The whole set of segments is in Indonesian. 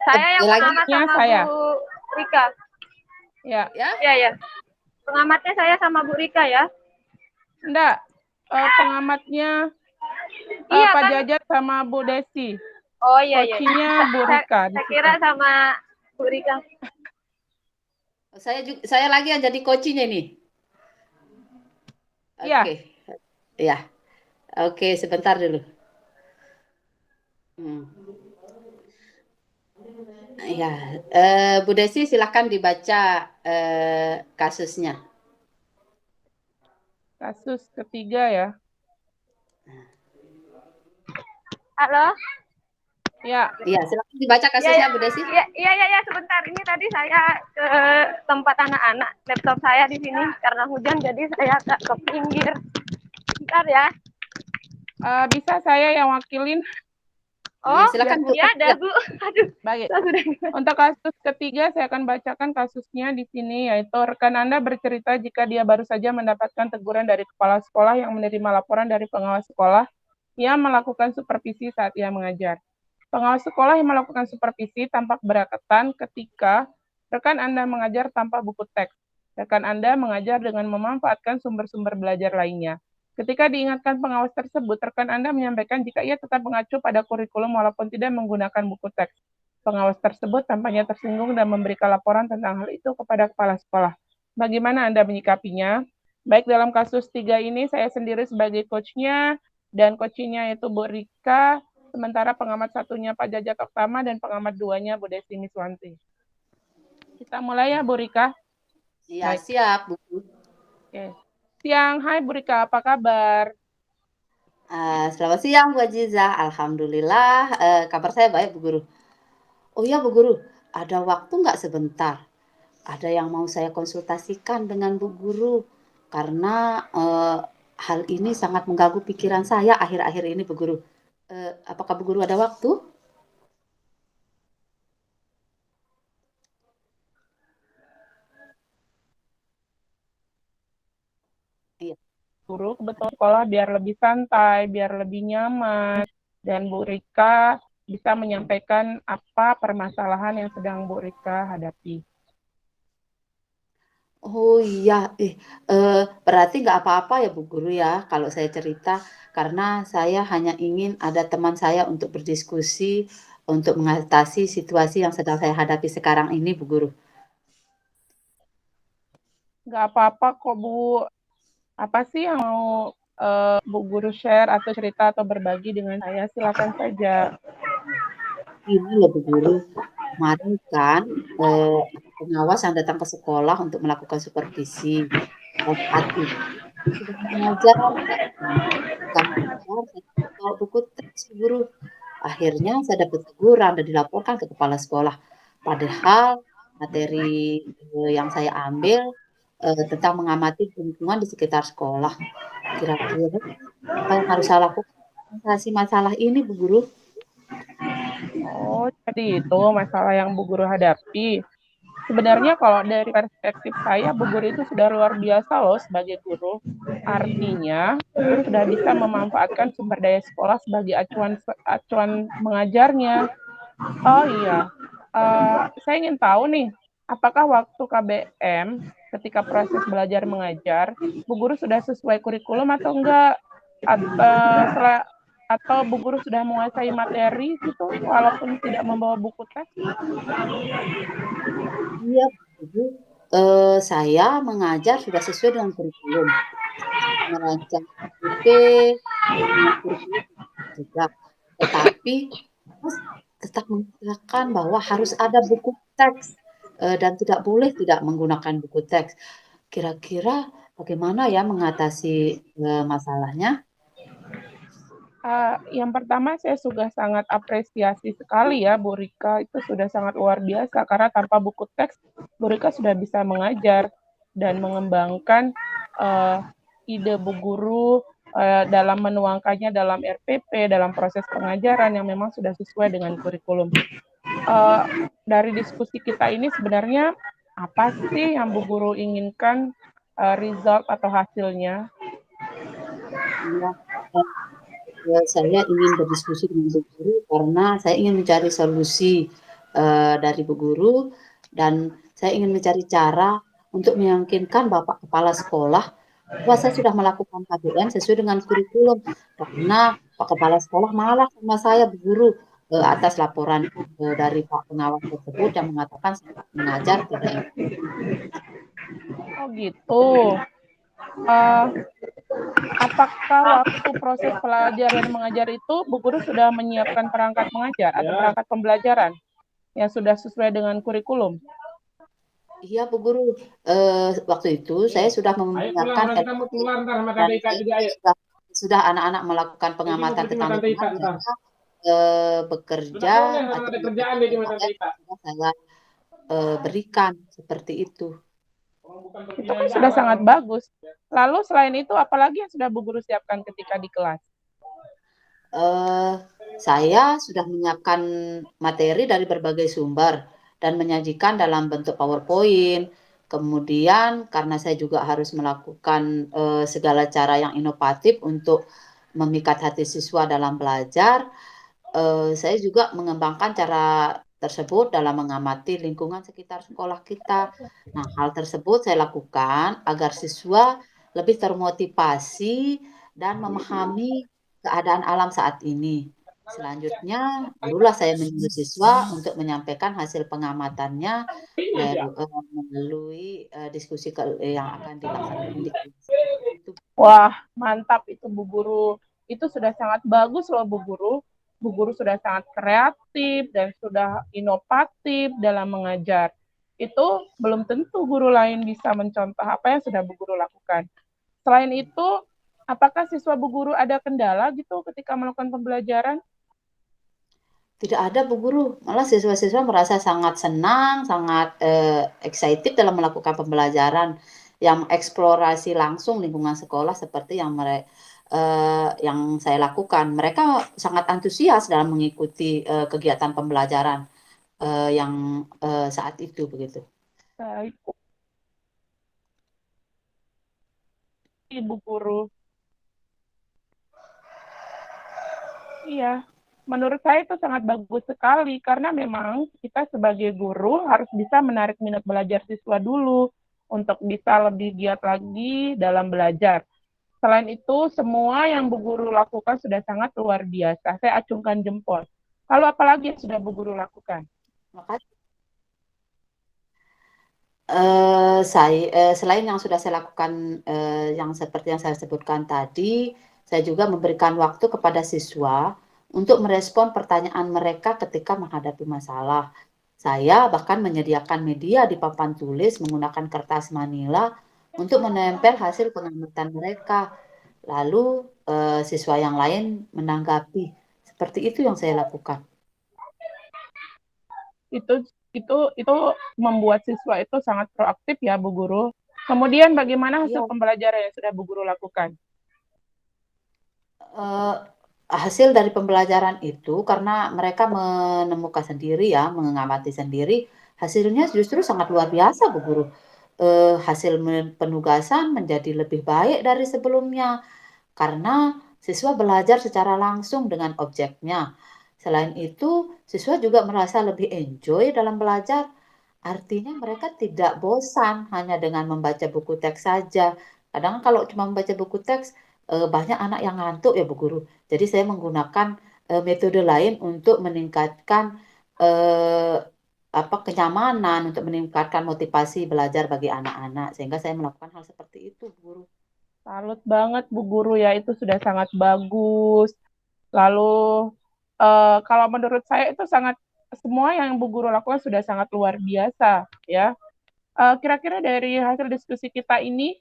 Saya yang pengamat sama saya. Bu Rika. Ya. Ya. Pengamatnya saya sama Bu Rika ya. Enggak. Pengamatnya Iya, Pak kan? Jajat sama Bu Desi. Oh iya. Coachingnya Bu Rika. Saya kira sama Bu Rika. Saya lagi yang jadi coachingnya nih. Oke. Ya. Oke, sebentar dulu. Ya, Bu Desi silakan dibaca kasusnya. Kasus ketiga ya. Halo? Ya, silakan dibaca kasusnya Bu Desi. Iya, sebentar. Ini tadi saya ke tempat anak-anak. Laptop saya di sini karena hujan, jadi saya agak ke pinggir. Bentar ya. Bisa saya yang wakilin? Oh, silakan Bu. Ya, ada Bu. Aduh. Baik. Untuk kasus ketiga saya akan bacakan kasusnya di sini, yaitu rekan Anda bercerita jika dia baru saja mendapatkan teguran dari kepala sekolah yang menerima laporan dari pengawas sekolah yang melakukan supervisi saat ia mengajar. Pengawas sekolah yang melakukan supervisi tampak berakatan ketika rekan Anda mengajar tanpa buku teks. Rekan Anda mengajar dengan memanfaatkan sumber-sumber belajar lainnya. Ketika diingatkan pengawas tersebut, rekan Anda menyampaikan jika ia tetap mengacu pada kurikulum walaupun tidak menggunakan buku teks. Pengawas tersebut tampaknya tersinggung dan memberikan laporan tentang hal itu kepada kepala sekolah. Bagaimana Anda menyikapinya? Baik, dalam kasus 3 ini saya sendiri sebagai coachnya dan coachingnya itu Bu Rika, sementara pengamat satunya Pak Jajat Oktama dan pengamat 2-nya Bu Desi Miswanti. Kita mulai ya Bu Rika. Iya, siap Bu. Oke. Siang, hai Bu Rika, apa kabar? Selamat siang Bu Aziza, alhamdulillah kabar saya baik Bu Guru. Oh iya Bu Guru, ada waktu nggak sebentar? Ada yang mau saya konsultasikan dengan Bu Guru karena hal ini sangat mengganggu pikiran saya akhir-akhir ini Bu Guru. Apakah Bu Guru ada waktu? Iya. Guru kebetulan sekolah biar lebih santai, biar lebih nyaman, dan Bu Rika bisa menyampaikan apa permasalahan yang sedang Bu Rika hadapi. Oh iya, berarti nggak apa-apa ya Bu Guru ya kalau saya cerita, karena saya hanya ingin ada teman saya untuk berdiskusi, untuk mengatasi situasi yang sedang saya hadapi sekarang ini Bu Guru. Nggak apa-apa kok Bu. Apa sih yang mau Bu Guru share atau cerita atau berbagi dengan saya? Silakan saja. Ini loh Bu Guru, kemarin kan pengawas yang datang ke sekolah untuk melakukan supervisi. Saat itu sudah mengajar, saya buku teks Bu Guru. Akhirnya saya dapat teguran dan dilaporkan ke kepala sekolah. Padahal materi yang saya ambil tentang mengamati lingkungan di sekitar sekolah. Kira-kira apa yang harus saya lakukan mengatasi masalah ini Bu Guru? Oh, jadi itu masalah yang Bu Guru hadapi. Sebenarnya kalau dari perspektif saya, Bu Guru itu sudah luar biasa loh sebagai guru. Artinya, Bu Guru sudah bisa memanfaatkan sumber daya sekolah sebagai acuan mengajarnya. Oh iya, saya ingin tahu nih, apakah waktu KBM ketika proses belajar mengajar, Bu Guru sudah sesuai kurikulum atau enggak? Atau Bu Guru sudah menguasai materi gitu, walaupun tidak membawa buku teks? Iya, Bu. Saya mengajar sudah sesuai dengan kurikulum. Merancang SOP dengan kurikulum juga. Tetapi tetap mengatakan bahwa harus ada buku teks dan tidak boleh tidak menggunakan buku teks. Kira-kira bagaimana ya mengatasi masalahnya? Yang pertama saya sudah sangat apresiasi sekali ya Bu Rika, itu sudah sangat luar biasa karena tanpa buku teks Bu Rika sudah bisa mengajar dan mengembangkan ide Bu Guru dalam menuangkannya dalam RPP, dalam proses pengajaran yang memang sudah sesuai dengan kurikulum. Dari diskusi kita ini sebenarnya apa sih yang Bu Guru inginkan result atau hasilnya? Ya, saya ingin berdiskusi dengan Bu Guru karena saya ingin mencari solusi dari Bu Guru, dan saya ingin mencari cara untuk meyakinkan Bapak Kepala Sekolah bahwa saya sudah melakukan KBM sesuai dengan kurikulum. Karena Pak Kepala Sekolah marah sama saya, Bu Guru, atas laporan dari Pak Pengawas tersebut yang mengatakan saya mengajar tidak Oh gitu. Apakah waktu proses pelajar dan mengajar itu Bu Guru sudah menyiapkan perangkat mengajar atau perangkat pembelajaran yang sudah sesuai dengan kurikulum? Iya, Bu Guru. Waktu itu saya sudah menyiapkan LPP dan sudah anak-anak melakukan pengamatan tetamu-teman, saya bekerja atau melakukan LKS sudah saya berikan seperti itu. Itu kan sudah sangat bagus. Lalu selain itu, apalagi yang sudah Bu Guru siapkan ketika di kelas? Saya sudah menyiapkan materi dari berbagai sumber dan menyajikan dalam bentuk PowerPoint. Kemudian karena saya juga harus melakukan segala cara yang inovatif untuk memikat hati siswa dalam belajar, saya juga mengembangkan cara tersebut dalam mengamati lingkungan sekitar sekolah kita. Nah, hal tersebut saya lakukan agar siswa lebih termotivasi dan memahami keadaan alam saat ini. Selanjutnya, barulah saya menyuruh siswa untuk menyampaikan hasil pengamatannya melalui diskusi yang akan dilaksanakan di kelas. Wah, mantap itu Bu Guru. Itu sudah sangat bagus loh Bu Guru. Bu Guru sudah sangat kreatif dan sudah inovatif dalam mengajar. Itu belum tentu guru lain bisa mencontoh apa yang sudah Bu Guru lakukan. Selain itu, apakah siswa Bu Guru ada kendala gitu ketika melakukan pembelajaran? Tidak ada, Bu Guru. Malah siswa-siswa merasa sangat senang, sangat excited dalam melakukan pembelajaran yang eksplorasi langsung lingkungan sekolah seperti yang saya lakukan. Mereka sangat antusias dalam mengikuti kegiatan pembelajaran yang saat itu begitu. Baik, Ibu Guru. Iya, menurut saya itu sangat bagus sekali karena memang kita sebagai guru harus bisa menarik minat belajar siswa dulu untuk bisa lebih giat lagi dalam belajar. Selain itu, semua yang Bu Guru lakukan sudah sangat luar biasa. Saya acungkan jempol. Lalu apalagi yang sudah Bu Guru lakukan? Makanya selain yang sudah saya lakukan yang seperti yang saya sebutkan tadi, saya juga memberikan waktu kepada siswa untuk merespon pertanyaan mereka ketika menghadapi masalah. Saya bahkan menyediakan media di papan tulis menggunakan kertas manila untuk menempel hasil pengamatan mereka. Lalu siswa yang lain menanggapi. Seperti itu yang saya lakukan. Itu membuat siswa itu sangat proaktif ya Bu Guru. Kemudian bagaimana hasil pembelajaran yang sudah Bu Guru lakukan? Hasil dari pembelajaran itu karena mereka menemukan sendiri ya, mengamati sendiri, hasilnya justru sangat luar biasa, Bu Guru. Hasil penugasan menjadi lebih baik dari sebelumnya karena siswa belajar secara langsung dengan objeknya. Selain itu, siswa juga merasa lebih enjoy dalam belajar. Artinya mereka tidak bosan hanya dengan membaca buku teks saja. Kadang kalau cuma membaca buku teks, banyak anak yang ngantuk ya Bu Guru. Jadi saya menggunakan metode lain untuk meningkatkan eh, kenyamanan, untuk meningkatkan motivasi belajar bagi anak-anak. Sehingga saya melakukan hal seperti itu, Bu Guru. Salut banget Bu Guru ya, itu sudah sangat bagus. Lalu kalau menurut saya itu sangat semua yang Bu Guru lakukan sudah sangat luar biasa ya. Kira-kira dari hasil diskusi kita ini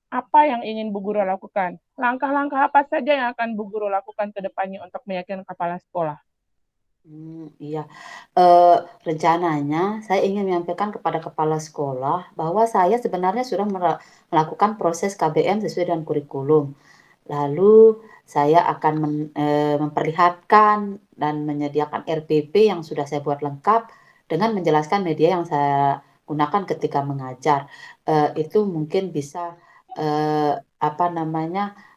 apa yang ingin Bu Guru lakukan? Langkah-langkah apa saja yang akan Bu Guru lakukan ke depannya untuk meyakinkan kepala sekolah? Iya, rencananya saya ingin menyampaikan kepada kepala sekolah bahwa saya sebenarnya sudah melakukan proses KBM sesuai dengan kurikulum. Lalu saya akan memperlihatkan dan menyediakan RPP yang sudah saya buat lengkap dengan menjelaskan media yang saya gunakan ketika mengajar. Itu mungkin bisa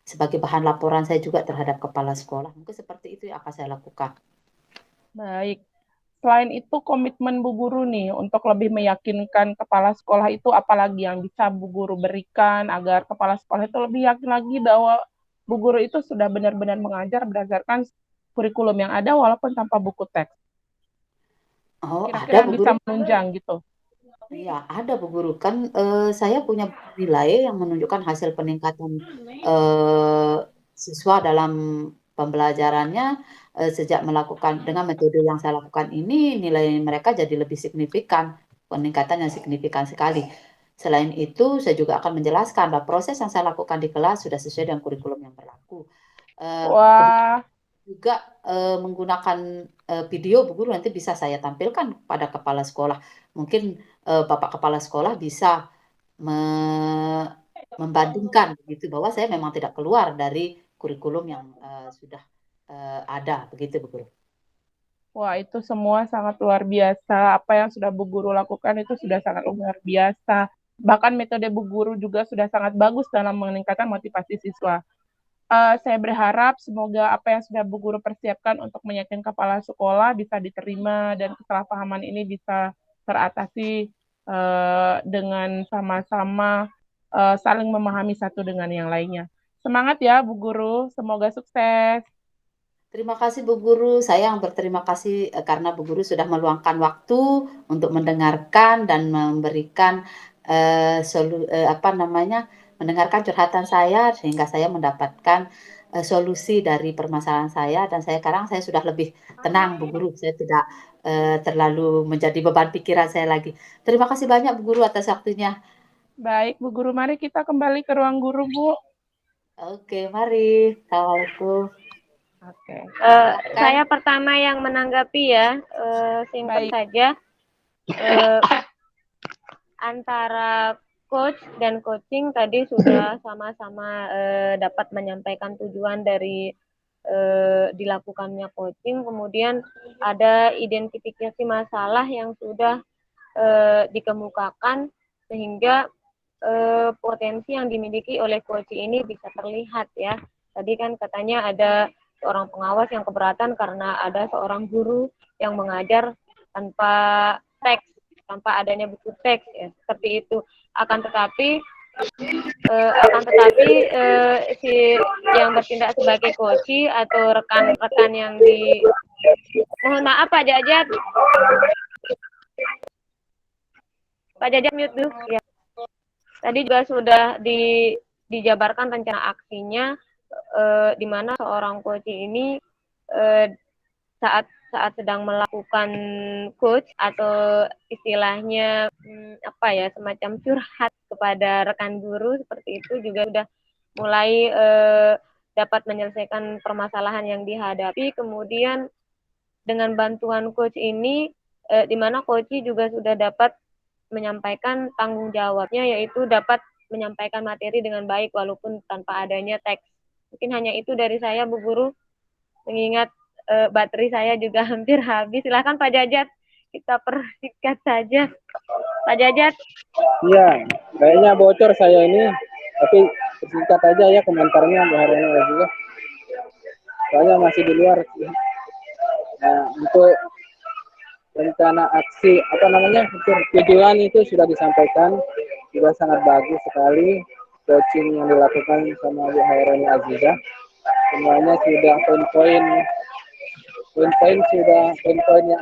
sebagai bahan laporan saya juga terhadap kepala sekolah. Mungkin seperti itu yang akan saya lakukan. Baik, Selain itu komitmen Bu Guru nih untuk lebih meyakinkan kepala sekolah itu apalagi yang bisa Bu Guru berikan agar kepala sekolah itu lebih yakin lagi bahwa Bu Guru itu sudah benar-benar mengajar berdasarkan kurikulum yang ada walaupun tanpa buku teks. Oh, Kira-kira ada yang Bu bisa Guru. menunjang gitu. Iya, ada Bu Guru. Kan saya punya nilai yang menunjukkan hasil peningkatan siswa dalam pembelajarannya sejak melakukan dengan metode yang saya lakukan ini, nilai mereka jadi lebih signifikan, peningkatan yang signifikan sekali. Selain itu, saya juga akan menjelaskan bahwa proses yang saya lakukan di kelas sudah sesuai dengan kurikulum yang berlaku. Wah, Juga menggunakan video Bu Guru, nanti bisa saya tampilkan pada kepala sekolah. Mungkin Bapak kepala sekolah bisa membandingkan begitu bahwa saya memang tidak keluar dari kurikulum yang sudah ada begitu Bu Guru. wah, itu semua sangat luar biasa. Apa yang sudah Bu Guru lakukan itu sudah sangat luar biasa. Bahkan metode Bu Guru juga sudah sangat bagus dalam meningkatkan motivasi siswa. Saya berharap semoga apa yang sudah Bu Guru persiapkan untuk meyakinkan kepala sekolah bisa diterima dan kesalahpahaman ini bisa teratasi dengan sama-sama saling memahami satu dengan yang lainnya. Semangat ya Bu Guru, semoga sukses. Terima kasih Bu Guru. Saya yang berterima kasih karena Bu Guru sudah meluangkan waktu untuk mendengarkan dan memberikan mendengarkan curhatan saya sehingga saya mendapatkan solusi dari permasalahan saya, dan sekarang saya sudah lebih tenang Bu Guru. Saya tidak terlalu menjadi beban pikiran saya lagi. Terima kasih banyak Bu Guru atas waktunya. Baik Bu Guru, mari kita kembali ke ruang guru Bu. Oke, mari. Assalamualaikum. Oke. Saya pertama yang menanggapi ya, singkat saja. Antara coach dan coaching tadi sudah sama-sama dapat menyampaikan tujuan dari dilakukannya coaching. Kemudian ada identifikasi masalah yang sudah dikemukakan sehingga potensi yang dimiliki oleh coach ini bisa terlihat ya. Tadi kan katanya ada seorang pengawas yang keberatan karena ada seorang guru yang mengajar tanpa teks, tanpa adanya buku teks ya, seperti itu. Akan tetapi si yang bertindak sebagai coach atau rekan-rekan yang mohon maaf Pak Jajat mute dulu ya. Tadi juga sudah dijabarkan rencana aksinya, di mana seorang coach ini saat sedang melakukan coach atau istilahnya semacam curhat kepada rekan guru seperti itu, juga sudah mulai dapat menyelesaikan permasalahan yang dihadapi. Kemudian dengan bantuan coach ini, di mana coach juga sudah dapat menyampaikan tanggung jawabnya, yaitu dapat menyampaikan materi dengan baik walaupun tanpa adanya teks. Mungkin hanya itu dari saya Bu Guru, mengingat baterai saya juga hampir habis. Silakan Pak Jajat, kita persingkat saja. Pak Jajat. Iya, kayaknya bocor saya ini, tapi persingkat aja ya komentarnya Bu Haryani juga. Soalnya masih di luar. Nah, untuk rencana aksi tujuan itu sudah disampaikan, sudah sangat bagus sekali coaching yang dilakukan sama Bu Haryani Azizah. Semuanya sudah poin-poin sudah poin-poinnya